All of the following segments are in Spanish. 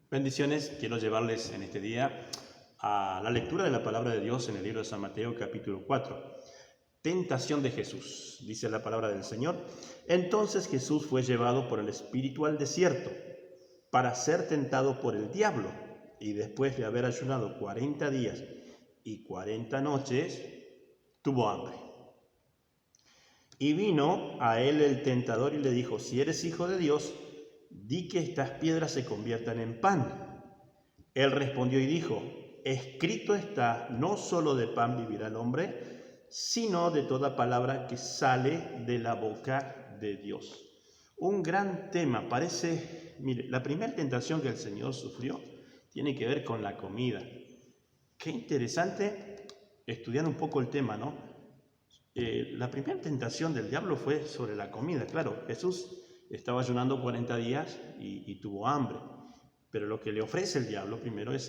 Bendiciones, quiero llevarles en este día a la lectura de la palabra de Dios en el libro de San Mateo capítulo 4. Tentación de Jesús, dice la palabra del Señor. Entonces Jesús fue llevado por el Espíritu al desierto para ser tentado por el diablo, y después de haber ayunado 40 días y 40 noches, tuvo hambre. Y vino a él el tentador y le dijo: si eres hijo de Dios, di que estas piedras se conviertan en pan. Él respondió y dijo: escrito está, no solo de pan vivirá el hombre, sino de toda palabra que sale de la boca de Dios. Un gran tema, mire, la primera tentación que el Señor sufrió tiene que ver con la comida. Qué interesante estudiar un poco el tema, ¿no? La primera tentación del diablo fue sobre la comida. Claro, Jesús estaba ayunando 40 días y tuvo hambre. Pero lo que le ofrece el diablo primero es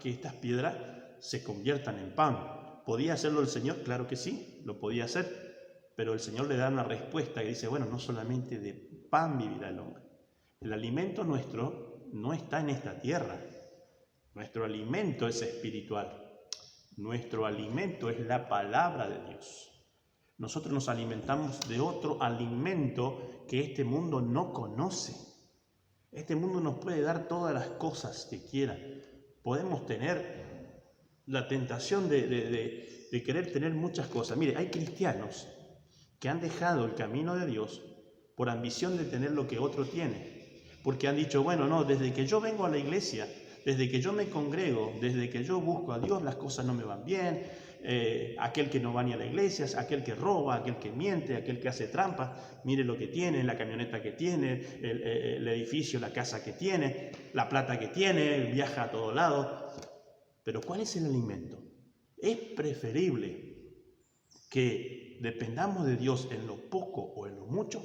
que estas piedras se conviertan en pan. ¿Podía hacerlo el Señor? Claro que sí, lo podía hacer. Pero el Señor le da una respuesta y dice: no solamente de pan vivirá el hombre. El alimento nuestro no está en esta tierra. Nuestro alimento es espiritual. Nuestro alimento es la palabra de Dios. Nosotros nos alimentamos de otro alimento que este mundo no conoce. Este mundo nos puede dar todas las cosas que quiera. Podemos tener la tentación de querer tener muchas cosas. Mire, hay cristianos que han dejado el camino de Dios por ambición de tener lo que otro tiene. Porque han dicho: desde que yo vengo a la iglesia, desde que yo me congrego, desde que yo busco a Dios, las cosas no me van bien. Aquel que no va ni a la iglesia, aquel que roba, aquel que miente, aquel que hace trampas, mire lo que tiene, la camioneta que tiene, el edificio, la casa que tiene, la plata que tiene, viaja a todos lados. Pero ¿cuál es el alimento? Es preferible que dependamos de Dios en lo poco o en lo mucho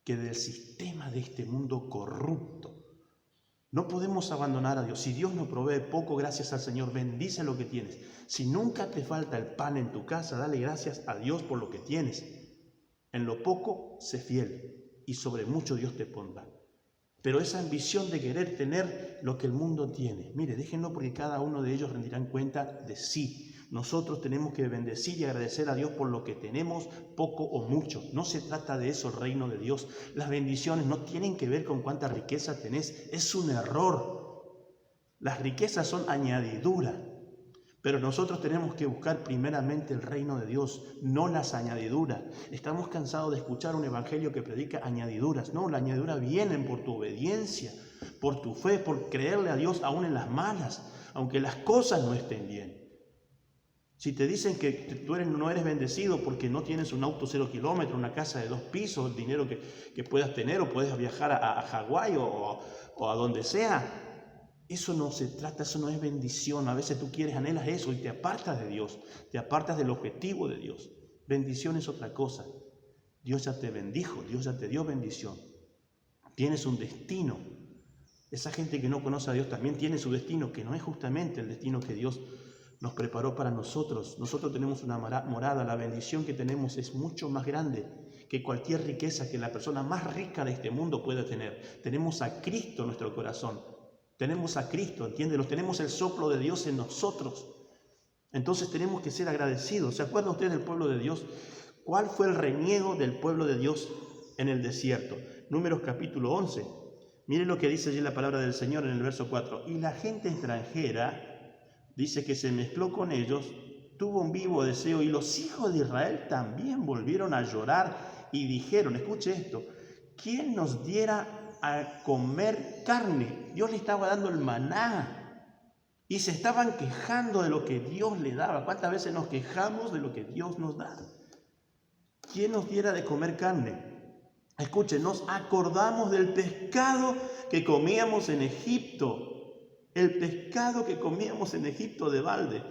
que del sistema de este mundo corrupto. No podemos abandonar a Dios. Si Dios nos provee poco, gracias al Señor, bendice lo que tienes. Si nunca te falta el pan en tu casa, dale gracias a Dios por lo que tienes. En lo poco, sé fiel, y sobre mucho Dios te pondrá. Pero esa ambición de querer tener lo que el mundo tiene, mire, déjenlo, porque cada uno de ellos rendirán cuenta de sí. Nosotros tenemos que bendecir y agradecer a Dios por lo que tenemos, poco o mucho. No se trata de eso el reino de Dios. Las bendiciones no tienen que ver con cuánta riqueza tenés. Es un error. Las riquezas son añadidura. Pero nosotros tenemos que buscar primeramente el reino de Dios, no las añadiduras. Estamos cansados de escuchar un evangelio que predica añadiduras. No, la añadidura vienen por tu obediencia, por tu fe, por creerle a Dios aún en las malas, aunque las cosas no estén bien. Si te dicen que tú no eres bendecido porque no tienes un auto 0 kilómetros, una casa de 2 pisos, el dinero que puedas tener, o puedes viajar a Hawái o a donde sea, eso no se trata, eso no es bendición. A veces tú anhelas eso y te apartas de Dios, te apartas del objetivo de Dios. Bendición es otra cosa. Dios ya te bendijo, Dios ya te dio bendición. Tienes un destino. Esa gente que no conoce a Dios también tiene su destino, que no es justamente el destino que Dios nos preparó para nosotros. Nosotros tenemos una morada. La bendición que tenemos es mucho más grande que cualquier riqueza que la persona más rica de este mundo pueda tener. Tenemos a Cristo en nuestro corazón. Tenemos a Cristo, entiéndelo. Tenemos el soplo de Dios en nosotros. Entonces tenemos que ser agradecidos. ¿Se acuerdan ustedes del pueblo de Dios? ¿Cuál fue el reniego del pueblo de Dios en el desierto? Números capítulo 11. Miren lo que dice allí la palabra del Señor en el verso 4. Y la gente extranjera, dice, que se mezcló con ellos, tuvo un vivo deseo, y los hijos de Israel también volvieron a llorar y dijeron, escuche esto: ¿quién nos diera a comer carne? Dios le estaba dando el maná y se estaban quejando de lo que Dios le daba. ¿Cuántas veces nos quejamos de lo que Dios nos da? ¿Quién nos diera de comer carne? Escuchen, nos acordamos del pescado que comíamos en Egipto. El pescado que comíamos en Egipto de balde.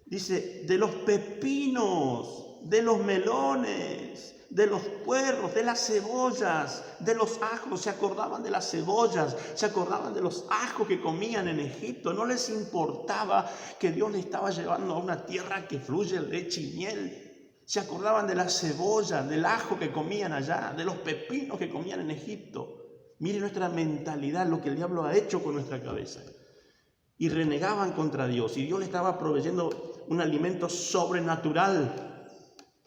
Dice, de los pepinos, de los melones, de los puerros, de las cebollas, de los ajos. Se acordaban de las cebollas, se acordaban de los ajos que comían en Egipto. No les importaba que Dios les estaba llevando a una tierra que fluye leche y miel. Se acordaban de las cebollas, del ajo que comían allá, de los pepinos que comían en Egipto. Mire nuestra mentalidad, lo que el diablo ha hecho con nuestra cabeza. Y renegaban contra Dios, y Dios le estaba proveyendo un alimento sobrenatural.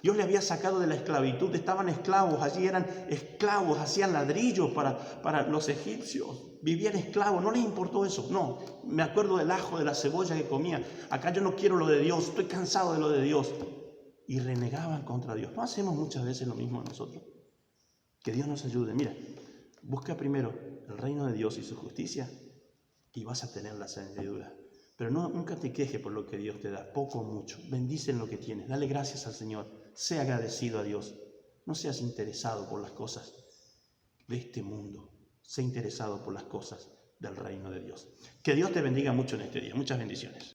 Dios le había sacado de la esclavitud, estaban esclavos, allí eran esclavos, hacían ladrillos para los egipcios, vivían esclavos, no les importó eso, no, me acuerdo del ajo, de la cebolla que comía, acá yo no quiero lo de Dios, estoy cansado de lo de Dios, y renegaban contra Dios. ¿No hacemos muchas veces lo mismo nosotros? Que Dios nos ayude. Mira, busca primero el reino de Dios y su justicia y vas a tener la añadiduras. Pero nunca te quejes por lo que Dios te da, poco o mucho. Bendice en lo que tienes, dale gracias al Señor, sé agradecido a Dios. No seas interesado por las cosas de este mundo, sé interesado por las cosas del reino de Dios. Que Dios te bendiga mucho en este día. Muchas bendiciones.